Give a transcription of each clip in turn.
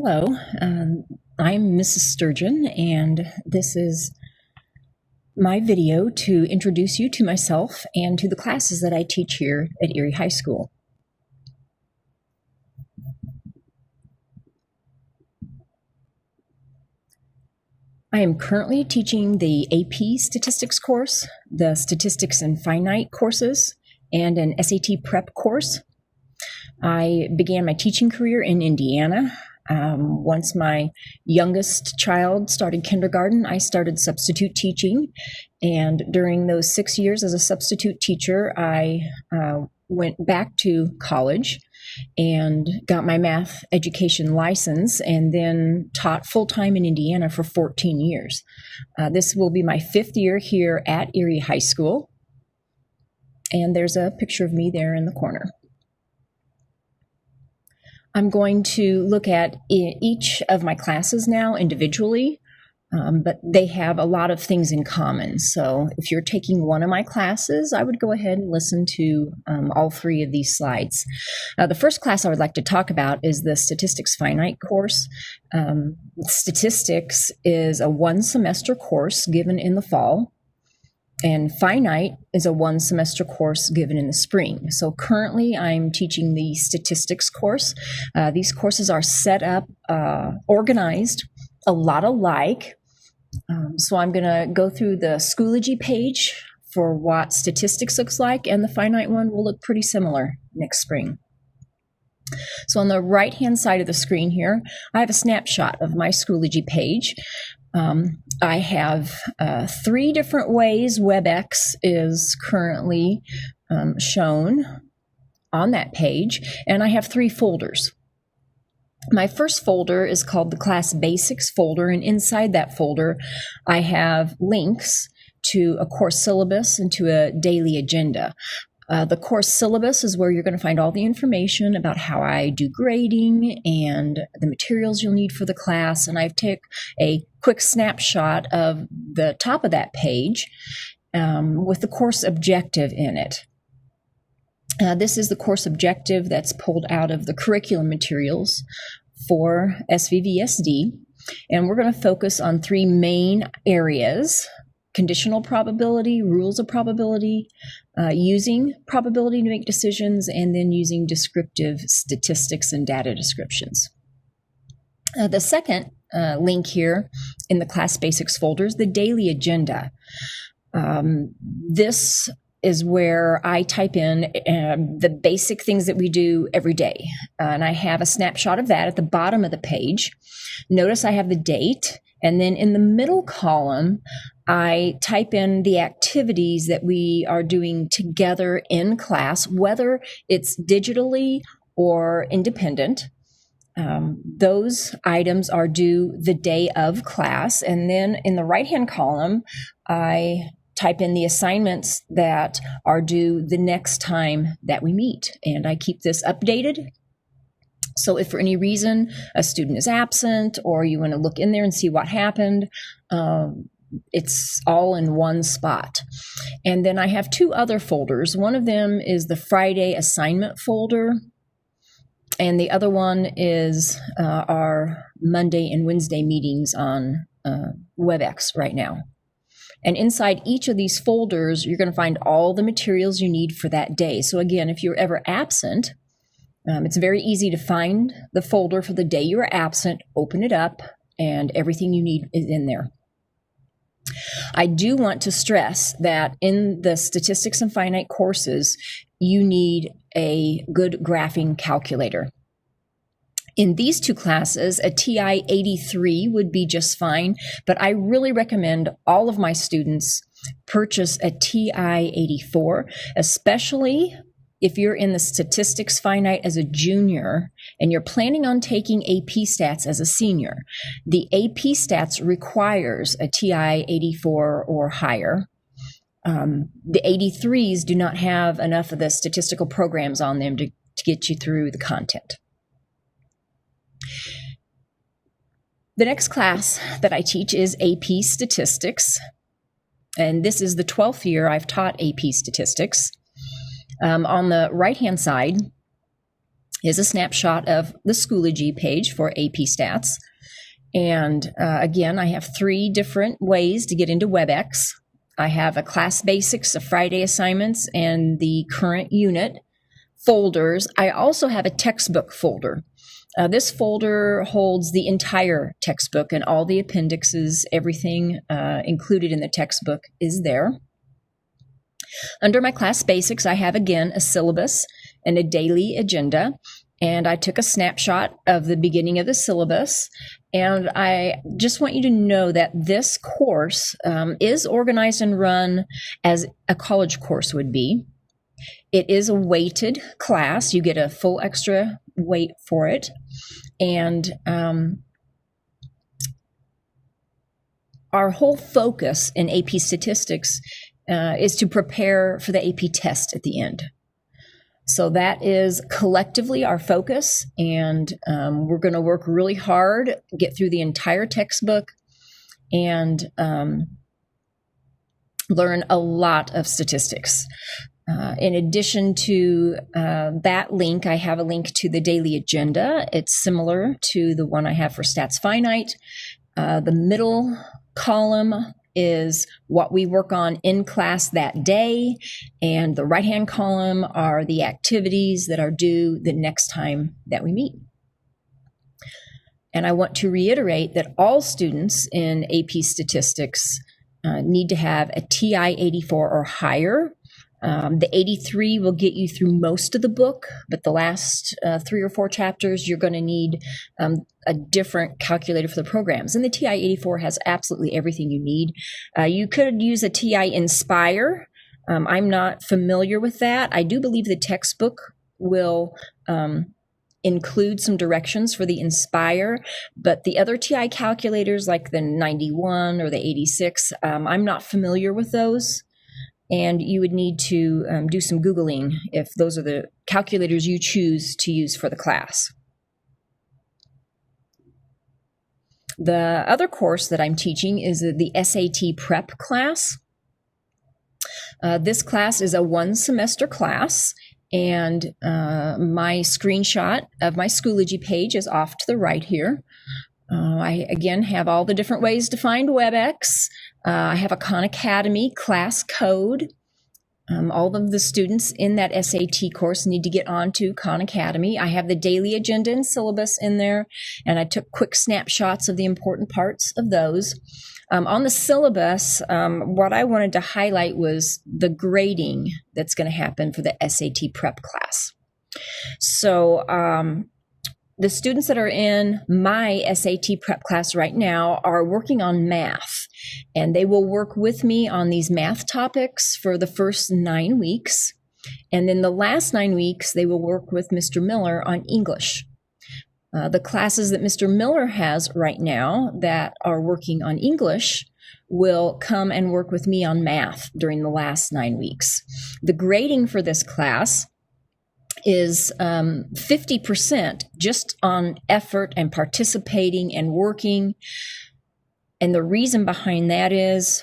Hello, I'm Mrs. Sturgeon, and this is my video to introduce you to myself and to the classes that I teach here at Erie High School. I am currently teaching the AP Statistics course, the Statistics and Finite courses, and an SAT Prep course. I began my teaching career in Indiana. Once my youngest child started kindergarten, I started substitute teaching. And during those 6 years as a substitute teacher, I went back to college and got my math education license and then taught full-time in Indiana for 14 years. This will be my 5th year here at Erie High School. And there's a picture of me there in the corner. I'm going to look at each of my classes now individually, but they have a lot of things in common. So if you're taking one of my classes, I would go ahead and listen to all 3 of these slides. The first class I would like to talk about is the Statistics Finite course. Statistics is a 1-semester course given in the fall. And Finite is a 1-semester course given in the spring. So currently I'm teaching the statistics course. These courses are set up, organized, a lot alike. So I'm going to go through the Schoology page for what statistics looks like, and the Finite one will look pretty similar next spring. So on the right-hand side of the screen here, I have a snapshot of my Schoology page. I have 3 different ways WebEx is currently shown on that page, and I have 3 folders. My first folder is called the Class Basics folder, and inside that folder I have links to a course syllabus and to a daily agenda. The course syllabus is where you're going to find all the information about how I do grading and the materials you'll need for the class. And I've taken a quick snapshot of the top of that page with the course objective in it. This is the course objective that's pulled out of the curriculum materials for SVVSD. And we're going to focus on 3 main areas: conditional probability, rules of probability, using probability to make decisions, and then using descriptive statistics and data descriptions. The second link here in the Class Basics folder is the daily agenda. This is where I type in the basic things that we do every day. And I have a snapshot of that at the bottom of the page. Notice I have the date, and then in the middle column, I type in the activities that we are doing together in class, whether it's digitally or independent. Those items are due the day of class. And then in the right-hand column, I type in the assignments that are due the next time that we meet. And I keep this updated. So if for any reason a student is absent or you want to look in there and see what happened, it's all in one spot. And then I have 2 other folders. One of them is the Friday assignment folder, and the other one is our Monday and Wednesday meetings on WebEx right now. And inside each of these folders, you're going to find all the materials you need for that day. So again, if you're ever absent, it's very easy to find the folder for the day you are absent, open it up, and everything you need is in there. I do want to stress that in the Statistics and Finite courses, you need a good graphing calculator. In these 2 classes, a TI 83 would be just fine, but I really recommend all of my students purchase a TI 84, especially if you're in the Statistics Finite as a junior and you're planning on taking AP Stats as a senior. The AP Stats requires a TI 84 or higher. The 83s do not have enough of the statistical programs on them to get you through the content. The next class that I teach is AP Statistics, and this is the 12th year I've taught AP Statistics. On the right-hand side, is a snapshot of the Schoology page for AP Stats. And again, I have 3 different ways to get into WebEx. I have a class basics, a Friday assignments, and the current unit folders. I also have a textbook folder. This folder holds the entire textbook and all the appendixes, everything included in the textbook is there. Under my class basics, I have again a syllabus and a daily agenda. And I took a snapshot of the beginning of the syllabus. And I just want you to know that this course is organized and run as a college course would be. It is a weighted class. You get a full extra weight for it. And our whole focus in AP Statistics is to prepare for the AP test at the end. So that is collectively our focus, and we're going to work really hard, get through the entire textbook, and learn a lot of statistics. In addition to that link, I have a link to the daily agenda. It's similar to the one I have for Stats Finite. The middle column is what we work on in class that day, and the right-hand column are the activities that are due the next time that we meet. And I want to reiterate that all students in AP Statistics need to have a TI 84 or higher. The 83 will get you through most of the book, but the last 3 or 4 chapters, you're going to need a different calculator for the programs. And the TI 84 has absolutely everything you need. You could use a TI Inspire. I'm not familiar with that. I do believe the textbook will include some directions for the Inspire, but the other TI calculators like the 91 or the 86, I'm not familiar with those. And you would need to do some Googling if those are the calculators you choose to use for the class. The other course that I'm teaching is the SAT Prep class. This class is a 1-semester class, and my screenshot of my Schoology page is off to the right here. I, again, have all the different ways to find WebEx. I have a Khan Academy class code. All of the students in that SAT course need to get onto Khan Academy. I have the daily agenda and syllabus in there, and I took quick snapshots of the important parts of those. On the syllabus, what I wanted to highlight was the grading that's going to happen for the SAT prep class. So, the students that are in my SAT prep class right now are working on math, and they will work with me on these math topics for the first 9 weeks. And then the last 9 weeks, they will work with Mr. Miller on English. The classes that Mr. Miller has right now that are working on English will come and work with me on math during the last 9 weeks. The grading for this class is 50% just on effort and participating and working. And the reason behind that is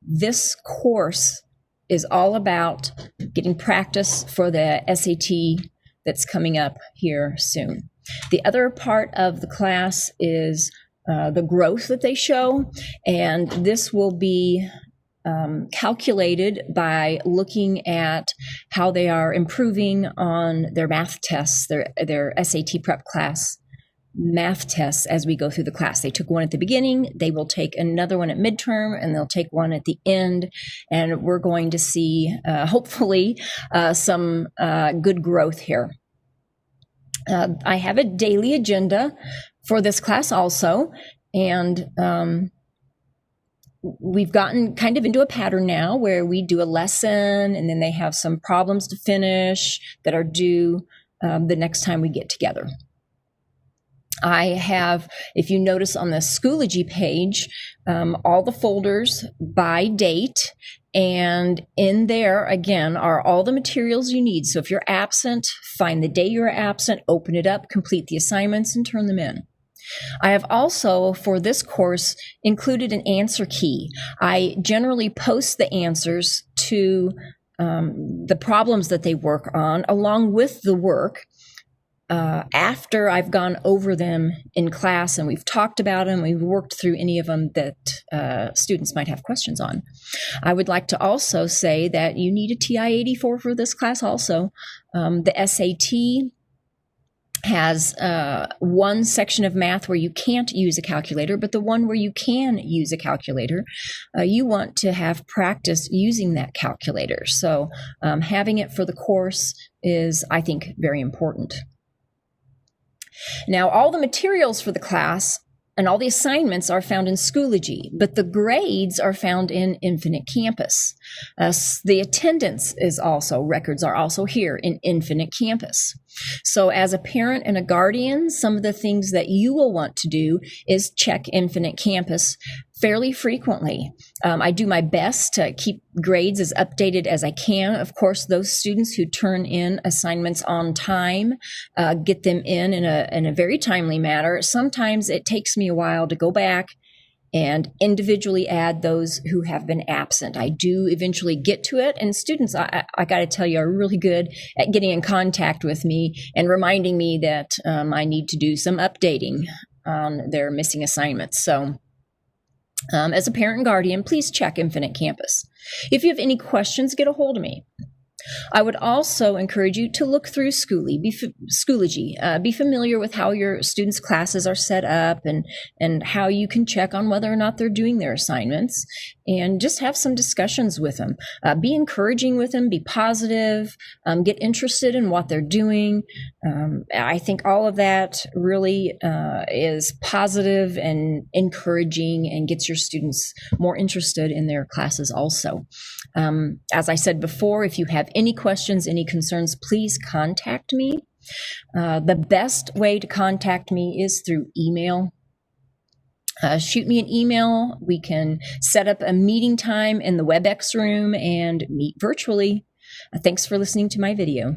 this course is all about getting practice for the SAT that's coming up here soon. The other part of the class is the growth that they show, and this will be calculated by looking at how they are improving on their math tests, their SAT prep class math tests as we go through the class. They took one at the beginning, they will take another one at midterm, and they'll take one at the end, and we're going to see, hopefully, some good growth here. I have a daily agenda for this class also, and we've gotten kind of into a pattern now where we do a lesson and then they have some problems to finish that are due the next time we get together. I have, if you notice on the Schoology page, all the folders by date, and in there, again, are all the materials you need. So if you're absent, find the day you're absent, open it up, complete the assignments, and turn them in. I have also, for this course, included an answer key. I generally post the answers to the problems that they work on along with the work after I've gone over them in class and we've talked about them, we've worked through any of them that students might have questions on. I would like to also say that you need a TI-84 for this class also. The SAT has one section of math where you can't use a calculator, but the one where you can use a calculator, you want to have practice using that calculator. So having it for the course is, I think, very important. Now, all the materials for the class and all the assignments are found in Schoology, but the grades are found in Infinite Campus. The attendance records are also here in Infinite Campus. So as a parent and a guardian, some of the things that you will want to do is check Infinite Campus fairly frequently. I do my best to keep grades as updated as I can. Of course, those students who turn in assignments on time, get them in a very timely manner. Sometimes it takes me a while to go back and individually add those who have been absent. I do eventually get to it, and students, I got to tell you, are really good at getting in contact with me and reminding me that I need to do some updating on their missing assignments. So as a parent and guardian, please check Infinite Campus. If you have any questions, get a hold of me. I would also encourage you to look through Schoology. Be familiar with how your students' classes are set up and how you can check on whether or not they're doing their assignments, and just have some discussions with them. Be encouraging with them, be positive, get interested in what they're doing. I think all of that really is positive and encouraging and gets your students more interested in their classes also. As I said before, if you have any questions, any concerns, please contact me. The best way to contact me is through email. Shoot me an email. We can set up a meeting time in the WebEx room and meet virtually. Thanks for listening to my video.